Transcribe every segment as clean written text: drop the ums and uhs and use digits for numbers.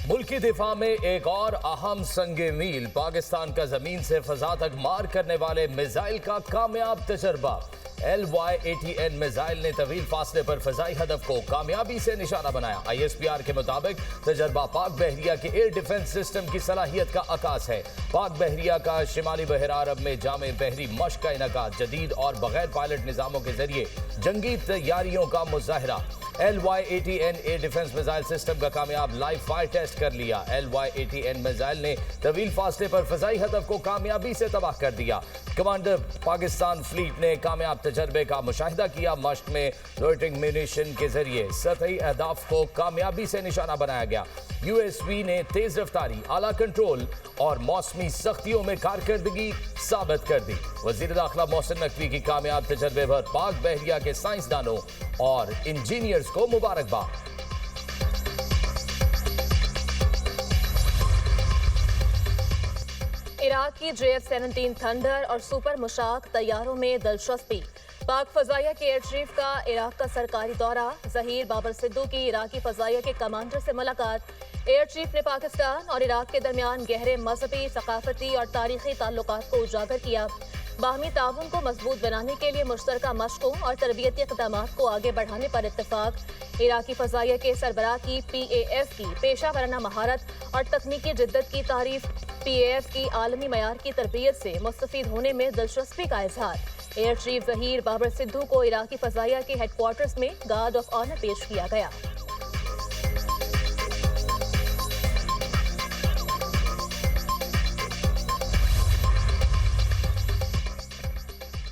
मुल्की दिफा में एक और अहम संगे मील, पाकिस्तान का जमीन से फजा तक मार करने वाले मिसाइल का कामयाब तजर्बा। LY-80N मिसाइल ने तवील फासले पर फजाई हदफ को कामयाबी से निशाना बनाया। ISPR के मुताबिक तजर्बा पाक बहरिया के एयर डिफेंस सिस्टम की सलाहियत का आकाश है। पाक बहरिया का शिमाली बहर अरब में जामे बहरी मश्क का इनकाद, जदीद और बगैर पायलट निज़ामों के जरिए जंगी तैयारियों का मुजाहरा। LY-80N air defence missile system का कामयाब लाइव फायर टेस्ट कर लिया। LY-80N मिसाइल ने तवील फासले पर फजाई हदफ को कामयाबी से तबाह कर दिया। कमांडर पाकिस्तान फ्लीट ने कामयाब तजर्बे का मुशाहिदा किया। मश्क में लोइटरिंग म्यूनिशन के जरिए सतही अहदाफ को कामयाबी से निशाना बनाया गया। USV ने तेज रफ्तारी, आला कंट्रोल और मौसमी सख्तियों में कारकर्दगी साबित कर दी। वजीर दाखिला मोहसिन नकवी की कामयाब तजर्बे पर पाक बहरिया के साइंसदानों और इंजीनियर्स को मुबारकबाद। इराक की JF-17 थंडर और सुपर मुशाक तैयारों में दिलचस्पी। पाक फजाइया के एयर चीफ का इराक का सरकारी दौरा। ज़हीर बाबर सिद्धू की इराकी फजाइया के कमांडर से मुलाकात। एयर चीफ ने पाकिस्तान और इराक के दरमियान गहरे मजहबी, सकाफती और तारीखी ताल्लुकात को उजागर किया। बाहमी ताउन को मजबूत बनाने के लिए मुश्तरका मशकों और तरबियती इक़दामात को आगे बढ़ाने पर इत्तेफाक। इराकी फजाइया के सरबराह की PAF की पेशा वराना महारत और तकनीकी जिद्दत की तारीफ। PAF की आलमी मयार की तरबियत से मुस्तफीद होने में दिलचस्पी का इजहार। एयर चीफ ज़हीर बाबर सिद्धू को इराकी फजाइया के हेडक्वार्टर्स में गार्ड ऑफ ऑनर पेश किया गया।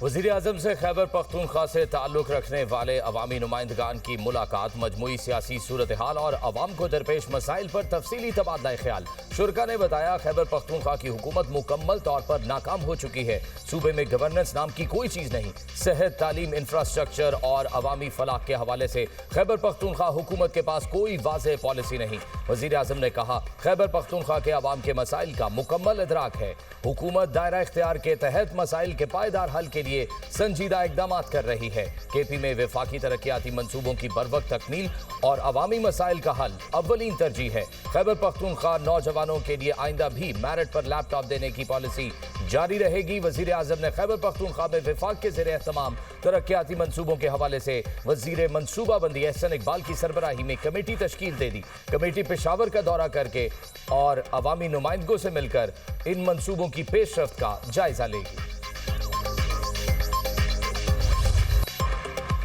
वज़ीर आज़म से खैबर पख्तूनख्वा से ताल्लुक़ रखने वाले अवामी नुमाइंदगान की मुलाकात। मजमूई सियासी सूरत हाल और अवाम को दरपेश मसाइल पर तफसीली तबादला ख्याल। शुरका ने बताया, खैबर पख्तूनख्वा की हुकूमत मुकम्मल तौर पर नाकाम हो चुकी है। सूबे में गवर्नेंस नाम की कोई चीज़ नहीं। सेहत, तालीम, इंफ्रास्ट्रक्चर और अवामी फलाह के हवाले से खैबर पख्तूनख्वा हुकूमत के पास कोई वाज़ेह पॉलिसी नहीं। वज़ीर आज़म ने कहा, खैबर पख्तूनख्वा के अवाम के मसाइल का मुकम्मल इदराक है। हुकूमत दायरा इख्तियार के तहत मसाइल के पायदार हल के लिए संजीदा इक़दामात कर रही है। KP में वफाकी तरक्याती मंसूबों की बरवक्त तकमील और अवामी मसाइल का हल अव्वलीन तरजीह है। खैबर पख्तूनख्वा नौजवानों के लिए आइंदा भी मैरिट पर लैपटॉप देने की पॉलिसी जारी रहेगी। वज़ीर आज़म ने खैबर पख्तूनख्वा में वफाक के ज़ेरे एहतमाम तरक्याती मंसूबों के हवाले से वज़ीर मनसूबाबंदी एहसन इकबाल की सरबराही में कमेटी तश्कील दे दी। कमेटी पेशावर का दौरा करके और अवामी नुमाइंदों से मिलकर इन मंसूबों की पेशरफ्त का जायजा लेगी।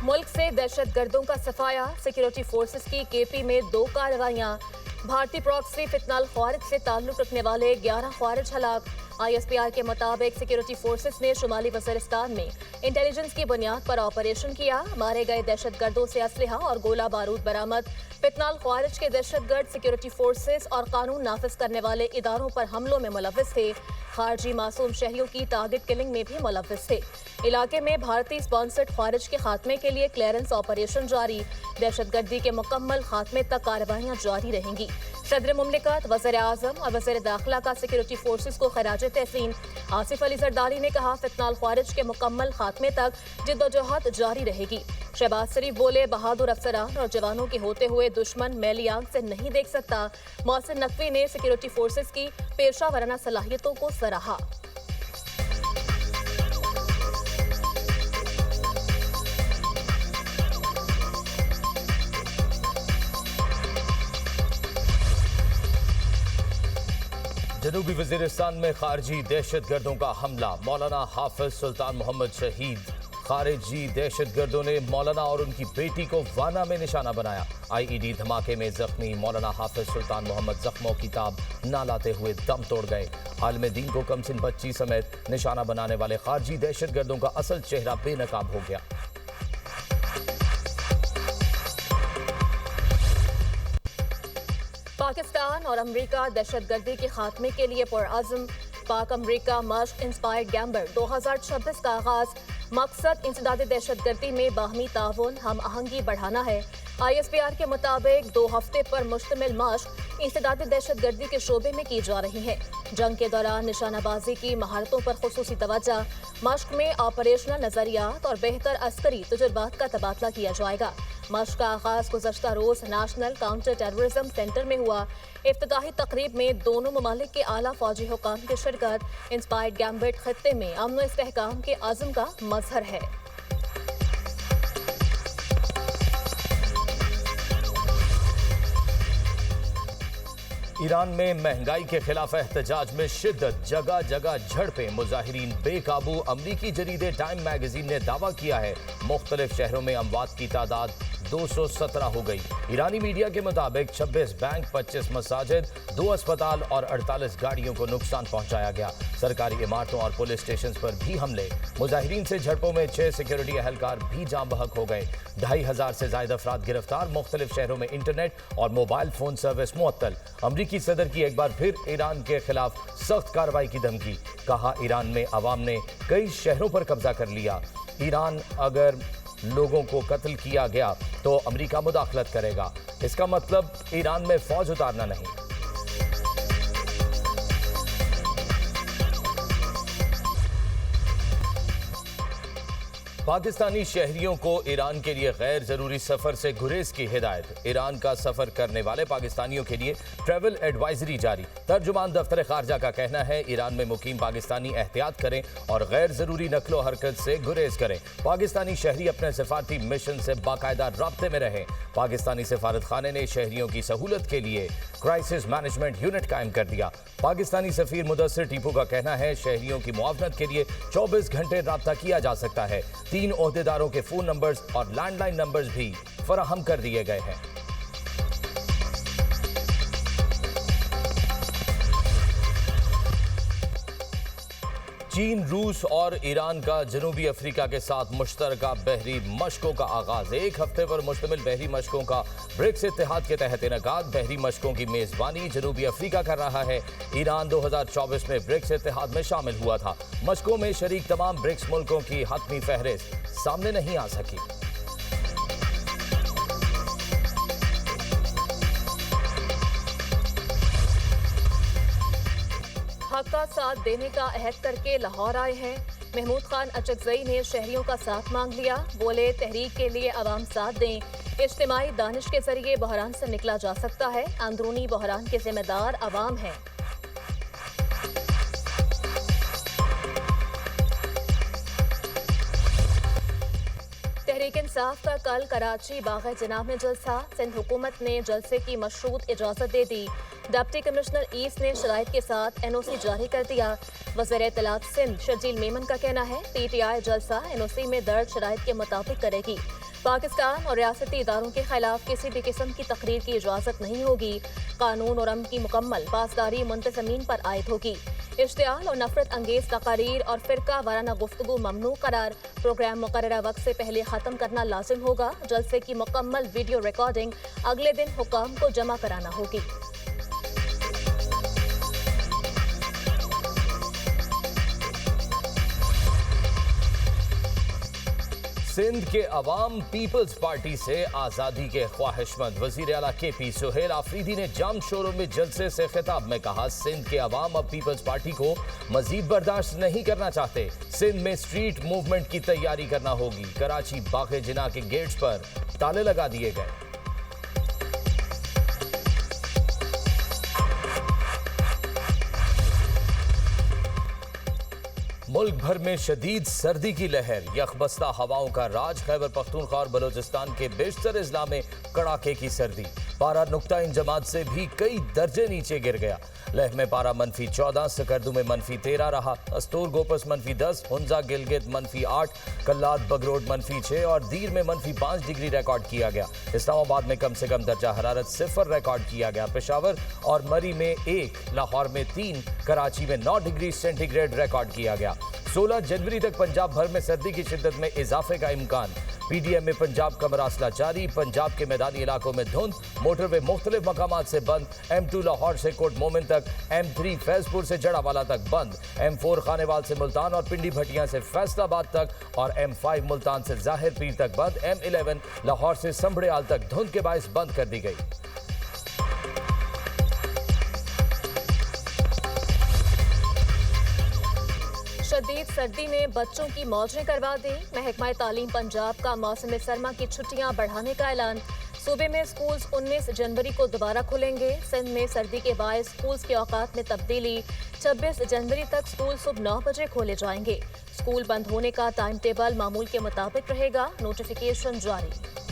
मुल्क से दहशत गर्दों का सफाया। सिक्योरिटी फोर्सेस की KP में 2 कार्रवाइयाँ। भारतीय प्रॉक्सी फितनाल ख्वारिज से ताल्लुक़ रखने वाले 11 ख्वारिज हलाक। ISPR के मुताबिक सिक्योरिटी फोर्सेस ने शुमाली वज़ीरिस्तान में इंटेलिजेंस की बुनियाद पर ऑपरेशन किया। मारे गए दहशत गर्दों से असलहा और गोला बारूद बरामद। फितनाल ख्वारिज के दहशत गर्द सिक्योरिटी फोर्सेस और कानून नाफिज करने वाले इदारों पर हमलों में मुलव्विस थे। खारजी मासूम शहरियों की टारगेट किलिंग में भी मुलव्विस थे। इलाके में भारतीय स्पॉन्सर्ड ख्वारिज के खात्मे के लिए क्लियरेंस ऑपरेशन जारी। दहशत गर्दी के मुकम्मल खात्मे तक कार्रवाइयाँ जारी रहेंगी। सदर मुमलिकत, वज़ीर आज़म और वज़ीर दाखिला का सिक्योरिटी फोर्सेस को खराज तहसीन। आसिफ अली जरदारी ने कहा, फितनाल ख्वारिज के मुकम्मल खात्मे तक जिद्दोजहद जारी रहेगी। शहबाज शरीफ बोले, बहादुर अफसरान और जवानों के होते हुए दुश्मन मैली आंख से नहीं देख सकता। मोहसिन नकवी ने सिक्योरिटी फोर्सेस की पेशा वराना सलाहियतों को सराहा। जनूबी वज़ीरिस्तान में खारजी दहशत गर्दों का हमला। मौलाना हाफिज सुल्तान मोहम्मद शहीद। खारजी दहशत गर्दों ने मौलाना और उनकी बेटी को वाना में निशाना बनाया। IED धमाके में जख्मी मौलाना हाफिज सुल्तान मोहम्मद जख्मों की ताब ना लाते हुए दम तोड़ गए। आलिम दीन को कमसिन बच्ची समेत निशाना बनाने वाले खारजी दहशत गर्दों का असल चेहरा बेनकाब हो गया। पाकिस्तान और अमरीका दहशत गर्दी के खात्मे के लिए पुरअज़्म। पाक अमरीका मश्क इंस्पायर्ड गैम्बर 2026 का आगाज। मकसद इंसदाद दहशत गर्दी में बाहमी ताउन हम आहंगी बढ़ाना है। ISPR के मुताबिक 2 हफ्ते पर मुश्तमिल मश्क इंसदादी दहशत गर्दी के शोबे में की जा रही है। जंग के दौरान निशानाबाजी की महारतों पर खुसूसी तवज्जो, मश्क में ऑपरेशनल नजरियात और बेहतर अस्करी तजुर्बात का तबादला किया जाएगा। मश्क का आगाज गुज़श्ता रोज नेशनल काउंटर टेररिज्म सेंटर में हुआ। इफ्तिताही तकरीब में दोनों ममालिक के आला फौजी हुकाम की शिरकत इंस्पायर्ड गैम्बिट खत्ते में अमन व इस्तेहकाम के आज़म का मजहर है। ईरान में महंगाई के खिलाफ एहतजाज में शिद्दत, जगह जगह झड़पें, मुजाहिरीन बेकाबू। अमरीकी जरीदे टाइम मैगजीन ने दावा किया है मुख्तलिफ शहरों में अमवात की तादाद 217 हो गई। ईरानी मीडिया के मुताबिक 26 बैंक, 25 मसाजिद, 2 अस्पताल और 48 गाड़ियों को नुकसान पहुंचाया गया। सरकारी इमारतों और पुलिस स्टेशन पर भी हमले। मुजाहिरीन से झड़पों में 6 सिक्योरिटी एहलकार भी जाँ बहक हो गए। 2500 से ज्यादा अफराद गिरफ्तार। मुख्तलिफ शहरों में इंटरनेट और मोबाइल फोन सर्विस मुअत्तल। अमरीकी सदर की एक बार फिर ईरान के खिलाफ सख्त कार्रवाई की धमकी। कहा ईरान में अवाम ने कई शहरों पर कब्जा कर लिया। ईरान अगर लोगों को कत्ल किया गया तो अमेरिका मुदाखलत करेगा। इसका मतलब ईरान में फौज उतारना नहीं। पाकिस्तानी शहरियों को ईरान के लिए गैर जरूरी सफर से गुरेज की हिदायत। ईरान का सफर करने वाले पाकिस्तानियों के लिए ट्रैवल एडवाइजरी जारी। तर्जुमान दफ्तर खारजा का कहना है ईरान में मुकीम पाकिस्तानी एहतियात करें और गैर जरूरी नकलो हरकत से गुरेज करें। पाकिस्तानी शहरी अपने सफारती मिशन से बाकायदा राब्ते में रहें। पाकिस्तानी सफारत खाने ने शहरियों की सहूलत के लिए क्राइसिस मैनेजमेंट यूनिट कायम कर दिया। पाकिस्तानी सफीर मुदस्सिर टीपू का कहना है शहरियों की मुआवनत के लिए 24 घंटे राब्ता किया जा सकता है। 3 ओहदेदारों के फोन नंबर्स और लैंडलाइन नंबर्स भी फराहम कर दिए गए हैं। चीन, रूस और ईरान का जनूबी अफ्रीका के साथ मुश्तरका बहरी मशकों का आगाज। 1 हफ्ते पर मुश्तमिल बहरी मशकों का ब्रिक्स इत्तेहाद के तहत इनेकाद। बहरी मशकों की मेजबानी जनूबी अफ्रीका कर रहा है। ईरान 2024 में ब्रिक्स इत्तेहाद में शामिल हुआ था। मशकों में शरीक तमाम ब्रिक्स मुल्कों की हतमी फहरिस्त सामने नहीं आ सकी। हक का साथ देने का अहद करके लाहौर आए हैं। महमूद खान अचकजई ने शहरियों का साथ मांग लिया। बोले तहरीक के लिए अवाम साथ दें। इज्तिमाई दानिश के जरिए बहरान से निकला जा सकता है। अंदरूनी बहरान के जिम्मेदार अवाम हैं। तहरीक इंसाफ का कल कराची बाग़ जनाब में जलसा। सिंध हुकूमत ने जलसे की मशरूत इजाज़त दे दी। डिप्टी कमिश्नर ईस्ट ने शराइत के साथ NOC जारी कर दिया। वज़ीर इत्तलात सिंध शर्जील मेमन का कहना है PTI जलसा NOC में दर्ज शराइत के मुताबिक करेगी। पाकिस्तान और रियासती इदारों के खिलाफ किसी भी किस्म की तकरीर की इजाज़त नहीं होगी। कानून और अमन की मुकम्मल पासदारी मुंतज़मीन पर आयद होगी। इश्तियाल और नफरत अंगेज तकारीर और फिरका वाराना गुफ्तगू ममनू करार। प्रोग्राम मुकर्ररा वक्त से पहले ख़त्म करना लाजिम होगा। जलसे की मुकम्मल वीडियो रिकॉर्डिंग अगले दिन हुकाम को जमा कराना होगी। सिंध के अवाम पीपल्स पार्टी से आज़ादी के ख्वाहिशमंद। वज़ीर आला KP सुहेल आफरीदी ने जाम शोरों में जलसे से खिताब में कहा सिंध के अवाम अब पीपल्स पार्टी को मजीद बर्दाश्त नहीं करना चाहते। सिंध में स्ट्रीट मूवमेंट की तैयारी करना होगी। कराची बाग़ जिना के गेट्स पर ताले लगा दिए गए। मुल्क भर में शदीद सर्दी की लहर, यखबस्ता हवाओं का राज। खैबर पख्तूनख्वा और बलोचिस्तान के बेशतर अजला में कड़ाके की सर्दी। पारा नुक्ता इंजमात से भी कई दर्जे नीचे गिर गया। लेह में पारा -14, सकर्दू में -13 रहा। अस्तूर गोपस -10, हुंजा गिलगित -8, कल्लाद बगरोड -6 और दीर में -5 डिग्री रिकॉर्ड किया गया। इस्लामाबाद में कम से कम दर्जा हरारत 0 रिकॉर्ड किया गया। पेशावर और मरी में 1, लाहौर में 3, कराची में 9 डिग्री सेंटीग्रेड रिकॉर्ड किया गया। 16 जनवरी तक पंजाब भर में सर्दी की शिद्दत में इजाफे का इम्कान। PDM में पंजाब का मरासला जारी, पंजाब के मैदानी इलाकों में धुंध, मोटरवे मुख्तलिफ मकामात से बंद, M2 लाहौर से कोट मोमिन तक, M3 फैजपुर से जड़ावाला तक बंद, M4 खानेवाल से मुल्तान और पिंडी भटिया से फैसलाबाद तक और M5 मुल्तान से जाहिर पीर तक बंद, M11 लाहौर से संभड़ेआल तक धुंध के बायस बंद कर दी गई। शदीद सर्दी ने बच्चों की मौजें करवा दी। महकमा तालीम पंजाब का मौसम सरमा की छुट्टियां बढ़ाने का ऐलान। सूबे में स्कूल्स 19 जनवरी को दोबारा खुलेंगे। सिंध में सर्दी के बायस स्कूल्स के औकात में तब्दीली। 26 जनवरी तक स्कूल सुबह 9 बजे खोले जाएंगे। स्कूल बंद होने का टाइम टेबल मामूल के मुताबिक रहेगा। नोटिफिकेशन जारी।